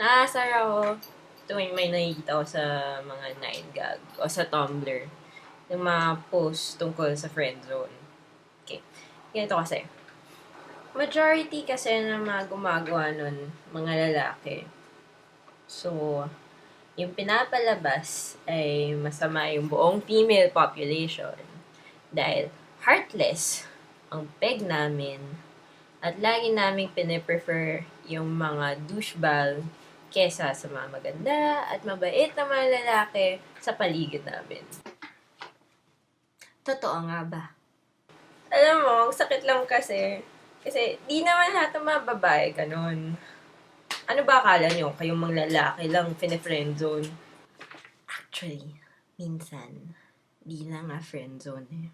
Naasar ako tuwing may nakikita ko sa mga 9gag o sa Tumblr yung mga post tungkol sa friendzone. Okay. Ganito kasi. Majority kasi ng mga gumagawa nun, mga lalaki. So, yung pinapalabas ay masama yung buong female population. Dahil heartless ang peg namin at lagi naming piniprefer yung mga douchebag kesa sa mga maganda at mabait na mga lalaki sa paligid namin. Totoo nga ba? Alam mo, ang sakit lang kasi. Kasi di naman lahat ng mga babae ganun. Ano ba akala nyo? Kayong mga lalaki lang pine-friendzone? Actually, minsan, di na nga friendzone eh.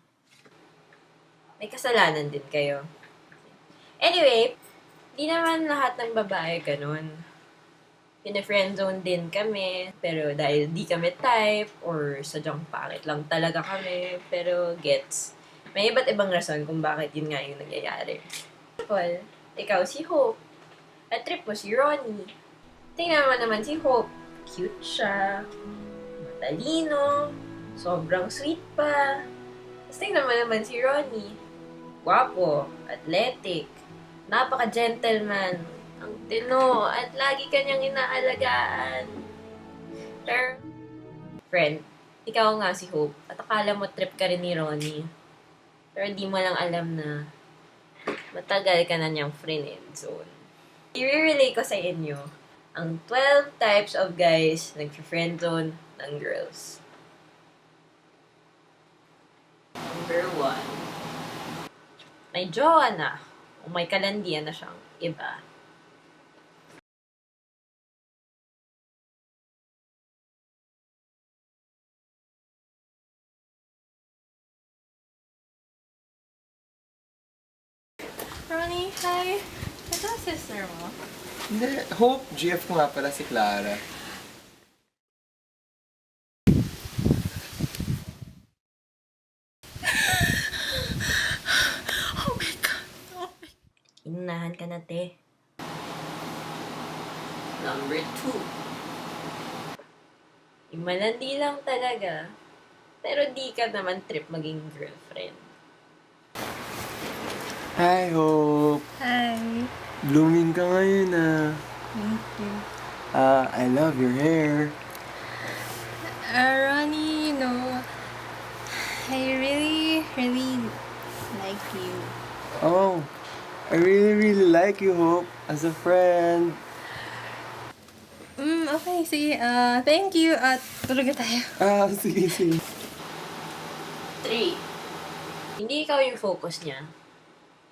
May kasalanan din kayo. Anyway, di naman lahat ng babae ganun. Pine-friendzone din kami, pero dahil di kami type, or sadyang pangit lang talaga kami, pero gets. May iba't ibang rason kung bakit yun nga yung nangyayari. Paul, ikaw si Hope, at trip mo si Ronnie. Tingnan mo naman si Hope. Cute siya, matalino, sobrang sweet pa. Tapos tingnan mo naman si Ronnie. Guwapo, athletic, napaka-gentleman, ang tino, at lagi kanyang inaalagaan. Pero, friend, ikaw nga si Hope, at akala mo trip ka rin ni Ronnie. Pero di mo lang alam na matagal ka na niyang friendzone. I-relay ko sa inyo ang 12 types of guys nag-friendzone ng girls. Number 1. May jowa na o may kalandian na siyang iba. Ronnie, hi. Ito ang sister mo. Hindi. Hope, GF ko nga pala si Clara. Oh my God. Oh my... Inunahan ka na, te. Number 2. Yung malandi lang talaga, pero di ka naman trip maging girlfriend. Hi, Hope. Hi. Blooming ka ngayon ah. Thank you. I love your hair. Ronnie, I really like you. Oh, I really like you, Hope. As a friend. Okay, sige. Thank you. At tulog na tayo. Sige. 3. Hindi ikaw yung focus niya.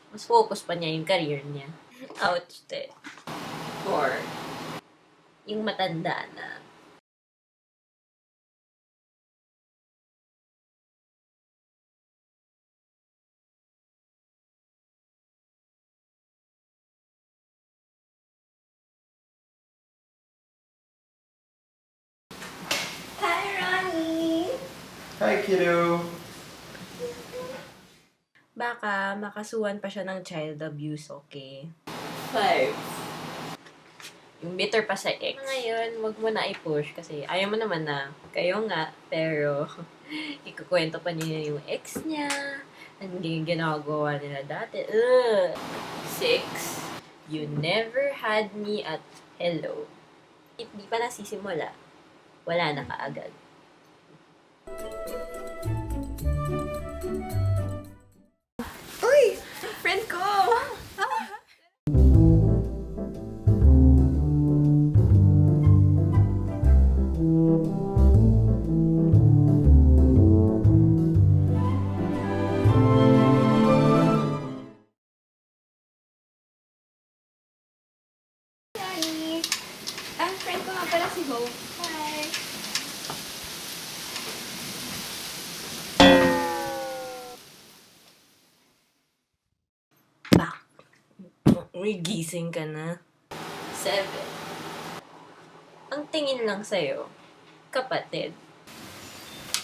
Mas focus pa niya yung career niya. Ouch, te. 4. Yung matanda na. Hi, Ronnie! Hi, kiddo. Baka makasuhan pa siya ng child abuse, okay? 5. Yung bitter pa sa ex. Ngayon, wag mo na i-push kasi ayaw mo naman na kayo nga, pero ikukwento pa niya yung ex niya, ang ginagawa nila dati. 6. You never had me at hello. Di pa nasisimula, wala na kaagad. Uy! Friend ko! Hi! Friend ko nga pala si Hope. Hi! Uy, gising ka na. 7. Ang tingin lang sa'yo, kapatid.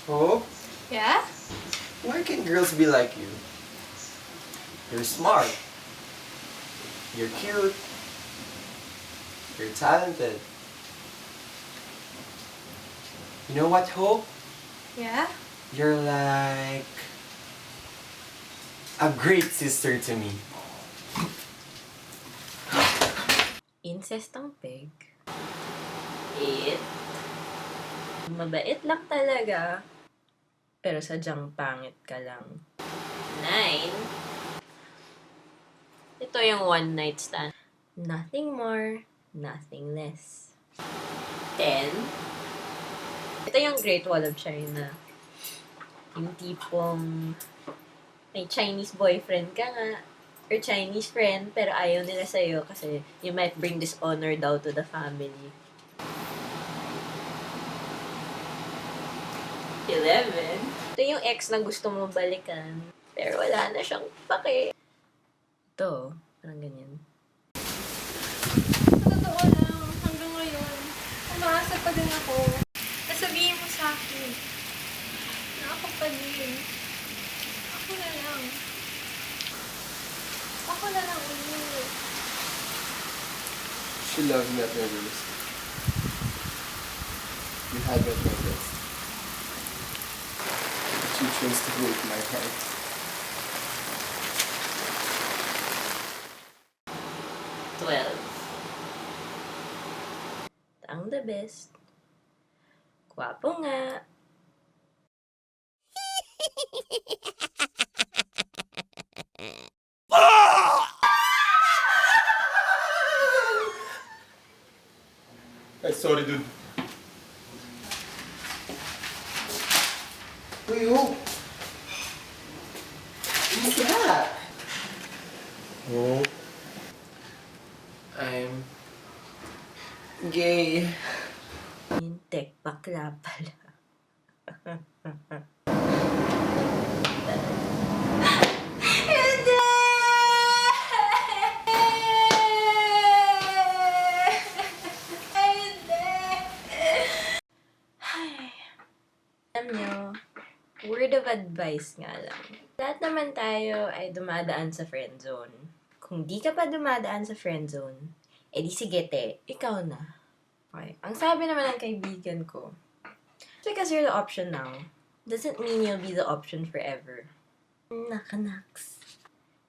Hope, Yeah? why can't girls be like you? You're smart. You're cute. You're talented. You know what, Hope? Yeah? You're like a great sister to me. Incest ang peg. 8. Mabait lang talaga. Pero sadyang pangit ka lang. 9. Ito yung one night stand. Nothing more, nothing less. 10. Ito yung Great Wall of China. Yung tipong may Chinese boyfriend ka nga, or Chinese friend, pero ayaw nila sa'yo kasi you might bring dishonor daw to the family. 11. Ito yung ex na gusto mo balikan, pero wala na siyang pake. Ito, parang ganyan. Sa totoo lang, hanggang ngayon, umaasa pa din ako. Nasabihin mo sa akin na ako pa din. Ako na lang. Ako na lang ulit. She loves me at my worst. You had me at my best. She chose to break my heart. Ang the best. Gwapo nga. Ay, sorry, dude. Uy, Hope! What's that? Oh. I'm gay. Tek, bakla pala. Hindi! Hindi! Alam nyo, word of advice nga lang. Lahat naman tayo ay dumadaan sa friend zone. Kung di ka pa dumadaan sa friend zone, edi sige te, ikaw na. Okay. Ang sabi naman ng kaibigan ko, just because you're the option now, doesn't mean you'll be the option forever. Nakanaks.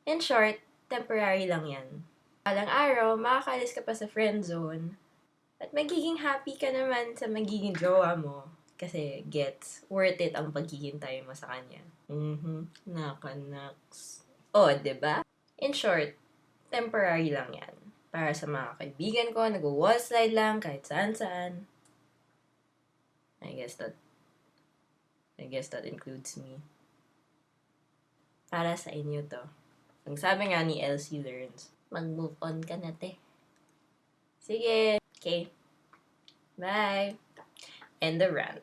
In short, temporary lang yan. Balang araw, makakalis ka pa sa friend zone, at magiging happy ka naman sa magiging jowa mo. Kasi gets, worth it ang paghihintay mo sa kanya. Nakanaks. Oh, diba? In short, temporary lang yan. Para sa mga kaibigan ko, nag-wall slide lang kahit saan-saan. I guess that includes me. Para sa inyo to. Ang sabi nga ni Elsie Learns, mag-move on ka na, te. Sige. Okay. Bye. End the rant.